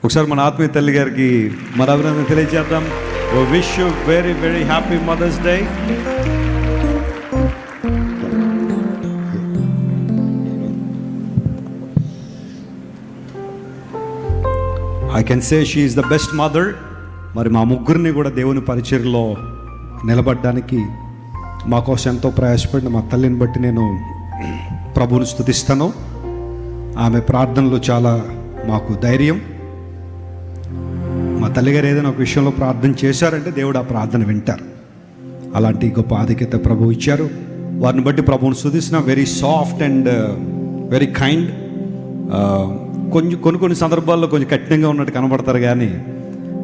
ఒకసారి మన ఆత్మీయ తల్లి గారికి మన అభినందన తెలియజేద్దాం. Wish you very very happy mother's day. I can say she is the best mother. మరి మా ముగ్గురిని కూడా దేవుని పరిచర్లో నిలబడడానికి మా కోసం ఎంతో ప్రయాసపడిన మా తల్లిని బట్టి నేను ప్రభువుని స్తుతిస్తాను. ఆమె ప్రార్థనలు చాలా మాకు ధైర్యం. మా తల్లిగారు ఏదైనా ఒక విషయంలో ప్రార్థన చేశారంటే దేవుడు ఆ ప్రార్థన వింటారు. అలాంటి గొప్ప ఆధిక్యత ప్రభువు ఇచ్చారు. వారిని బట్టి ప్రభువుని స్తుతిస్తున్నాం. Very soft and very kind. కొన్ని సందర్భాల్లో కొంచెం కఠినంగా ఉన్నట్టు కనబడతారు, కానీ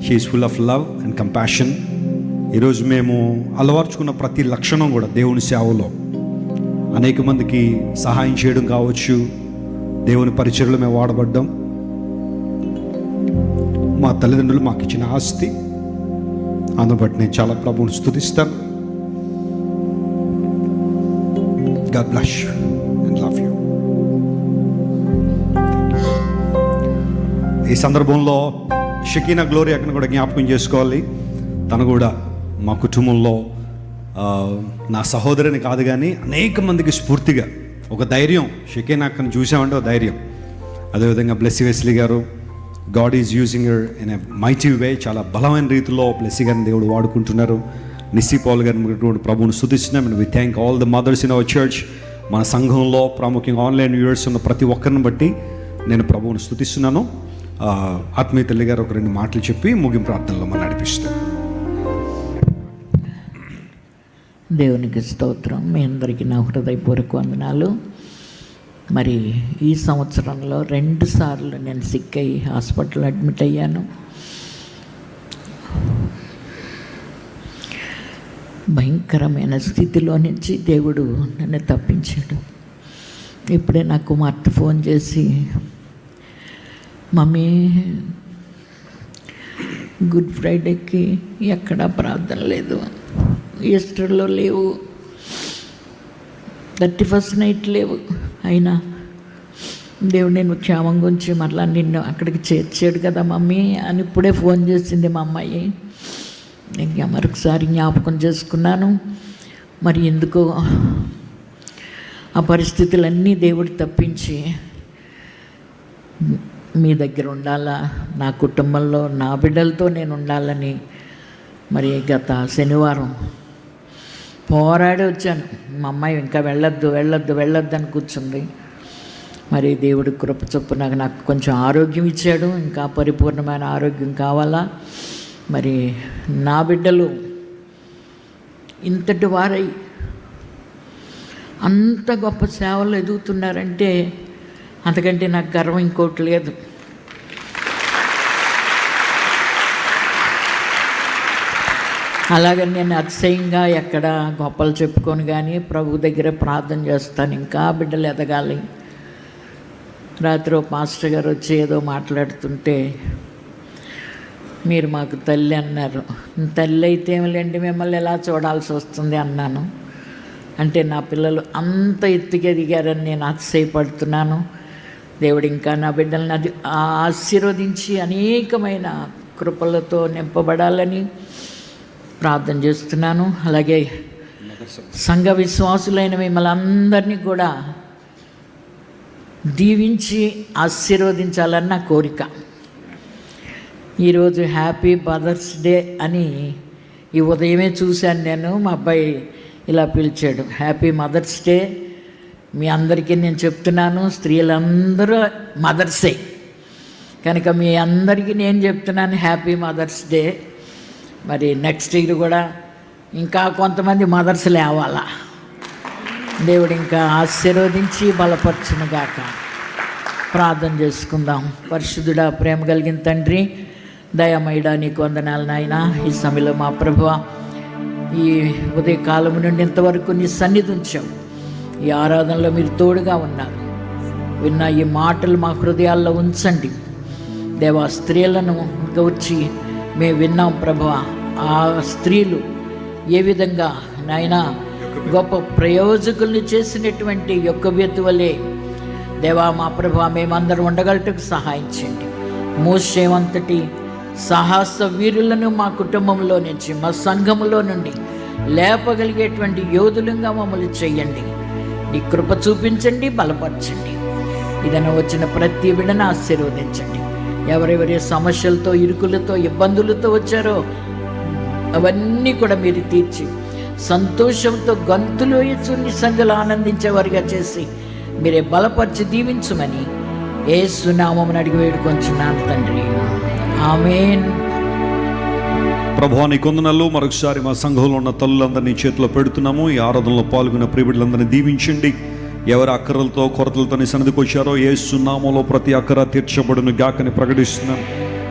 she is full of love and compassion. ఈరోజు మేము అలవర్చుకున్న ప్రతి లక్షణం కూడా దేవుని సేవలో అనేక మందికి సహాయం చేయడం కావచ్చు, దేవుని పరిచర్లో మేము వాడబడ్డాం. మా తల్లిదండ్రులు మాకు ఇచ్చిన ఆస్తి, అందును బట్టి నేను చాలా ప్రభువుని స్తుతిస్తాను. God bless you and love you. ఈ సందర్భంలో షకీనా గ్లోరీ అక్కను కూడా జ్ఞాపకం చేసుకోవాలి. తను కూడా మా కుటుంబంలో నా సహోదరిని కాదు కానీ అనేక మందికి స్ఫూర్తిగా ఒక ధైర్యం. షకీనా అక్కను చూసామంటే ఒక ధైర్యం. అదేవిధంగా Blessy Wesley garu, God is using her in a mighty way. చాలా బలమైన రీతిలో బ్లెస్సీ గారిని దేవుడు వాడుకుంటున్నారు. నిస్సీ పౌల్ గారిని ప్రభువుని స్తుతిస్తున్నాం. And we thank all the mothers in our church. మన సంఘంలో ప్రాముఖ్యంగా ఆన్లైన్ వ్యూవర్స్ ఉన్న ప్రతి ఒక్కరిని బట్టి నేను ప్రభువుని స్తుతిస్తున్నాను. ఆత్మీయ తల్లి గారు ఒక 2 మాటలు చెప్పి ముగింపు ప్రార్థనలో మనం నడిపిస్తాం. దేవునికి స్తోత్రం. మీ అందరికీ నా హృదయపూర్వక వందనాలు. మరి ఈ సంవత్సరంలో 2 సార్లు నేను సిక్ అయ్యి హాస్పిటల్ అడ్మిట్ అయ్యాను. భయంకరమైన స్థితిలో నుంచి దేవుడు నన్ను తప్పించాడు. ఇప్పుడే నా కుమార్తె ఫోన్ చేసి, మమ్మీ గుడ్ ఫ్రైడేకి ఎక్కడా ప్రార్థన లేదు, ఈస్టర్లో లేవు, 31st నైట్ లేవు, అయినా దేవుడు నేను క్షేమం గురించి మరలా నిన్ను అక్కడికి చేర్చాడు కదా మమ్మీ అని ఇప్పుడే ఫోన్ చేసింది మా అమ్మాయి. నేను మరొకసారి జ్ఞాపకం చేసుకున్నాను. మరి ఎందుకో ఆ పరిస్థితులన్నీ దేవుడు తప్పించి మీ దగ్గర ఉండాలా, నా కుటుంబంలో నా బిడ్డలతో నేను ఉండాలని మరి గత శనివారం పోరాడి వచ్చాను. మా అమ్మాయి ఇంకా వెళ్ళొద్దు అని కూర్చుంది. మరి దేవుడి కృప చొప్పున నాకు కొంచెం ఆరోగ్యం ఇచ్చాడు. ఇంకా పరిపూర్ణమైన ఆరోగ్యం కావాలా. మరి నా బిడ్డలు ఇంతటి వారై అంత గొప్ప సేవలు ఎదుగుతున్నారంటే అంతకంటే నాకు గర్వం ఇంకోటి లేదు. అలాగని నేను అతిశయంగా ఎక్కడ గొప్పలు చెప్పుకొని కానీ ప్రభు దగ్గర ప్రార్థన చేస్తాను, ఇంకా బిడ్డలు ఎదగాలి. రాత్రి పాస్టర్ గారు వచ్చి ఏదో మాట్లాడుతుంటే, మీరు మాకు తల్లి అన్నారు. తల్లి అయితే ఏమిలేండి, మిమ్మల్ని ఎలా చూడాల్సి వస్తుంది అన్నాను. అంటే నా పిల్లలు అంత ఎత్తుకి ఎదిగారని నేను అతిశయపడుతున్నాను. దేవుడు ఇంకా నా బిడ్డలను అది ఆశీర్వదించి అనేకమైన కృపలతో నింపబడాలని ప్రార్థన చేస్తున్నాను. అలాగే సంఘ విశ్వాసులైన మిమ్మల్ని అందరినీ కూడా దీవించి ఆశీర్వదించాలని నా కోరిక. ఈరోజు హ్యాపీ మదర్స్ డే అని ఈ ఉదయమే చూశాను నేను. మా అబ్బాయి ఇలా పిలిచాడు, హ్యాపీ మదర్స్ డే. మీ అందరికీ నేను చెప్తున్నాను, స్త్రీలందరూ మదర్సే కనుక మీ అందరికీ నేను చెప్తున్నాను హ్యాపీ మదర్స్ డే. మరి నెక్స్ట్ ఇయర్ కూడా ఇంకా కొంతమంది మదర్స్ లేవాలా. దేవుడు ఇంకా ఆశీర్వదించి బలపరచునుగాక. ప్రార్థన చేసుకుందాం. పరిశుద్ధుడా, ప్రేమ కలిగిన తండ్రి, దయామయుడా, నీకు వందనాలు నాయనా. ఈ సమయంలో మా ప్రభువా, ఈ ఉదయకాలం నుండి ఇంతవరకు నీ సన్నిధి ఉంచావు. ఈ ఆరాధనలో మీరు తోడుగా ఉన్నారు. విన్న ఈ మాటలు మా హృదయాల్లో ఉంచండి దేవా. స్త్రీలను గూర్చి మేము విన్నాం ప్రభువా. ఆ స్త్రీలు ఏ విధంగా నాయనా గొప్ప ప్రయోజకుల్ని చేసినటువంటి యొక్కబెత్తు వలె దేవా మా ప్రభువా మేమందరం ఉండగలటకు సహాయం చేయండి. మోషే వంతటి సాహస వీరులను మా కుటుంబంలో నుంచి, మా సంఘములో నుండి లేపగలిగేటువంటి యోధులుగా మమ్మల్ని చెయ్యండి. నీ కృప చూపించండి, బలపరచండి. ఇదన వచ్చిన ప్రతి బిడ్డను ఆశీర్వదించండి. ఎవరెవరి సమస్యలతో, ఇరుకులతో, ఇబ్బందులతో వచ్చారో అవన్నీ కూడా మీరు తీర్చి సంతోషంతో గంతులు వేయచ్చు, నిస్సంగలు ఆనందించేవారిగా చేసి మీరే బలపరిచి దీవించమని యేసు నామమున అడిగి వేడుకొంచున్నాను తండ్రి. ఆమేన్. ప్రభువా నీ కొందనాలు. మరొకసారి మా సంఘంలో ఉన్న తల్లులందరినీ చేతిలో పెడుతున్నాము. ఈ ఆరాధనలో పాల్గొన్న ప్రియబిడ్డలందరినీ దీవించండి. ఎవరి అక్కరలతో, కొరతలతో నీ సన్నిధికి వచ్చారో యేసు నామములో ప్రతి అక్కర తీర్చబడును గాకని ప్రకటిస్తున్నాను.